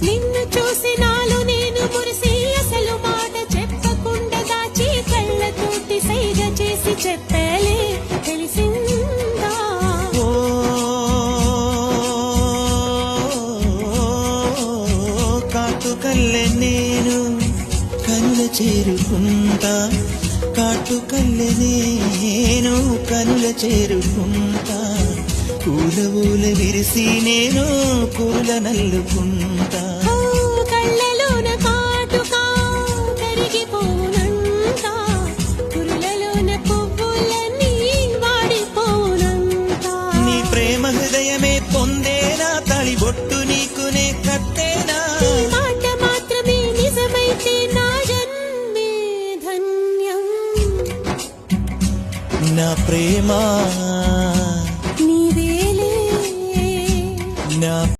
నిన్ను చూసి నాలో నేను మురిసి అసలు మాట చెప్పకుండా దాచి కళ్ళతోటి సైగ చేసి చెప్పలే తెలిసిందా కాటుకల్లె నేను కనుల చేరుకుంటా కాటుకల్లె నేను కనుల చేరుకుంటా పూల ఊల విరిసి నేను పూల నల్లుకుంటా కళ్ళలోన కాటుకా కరిగిపోనంతా పురులలోన పువ్వులన్నీ వాడిపోనంతా నీ ప్రేమ హృదయమే పొందేనా తాళిబొట్టు నీకునే కట్టేనా మాట మాత్రమే నిజమైతే నా జన్మే ధన్యం నా ప్రేమ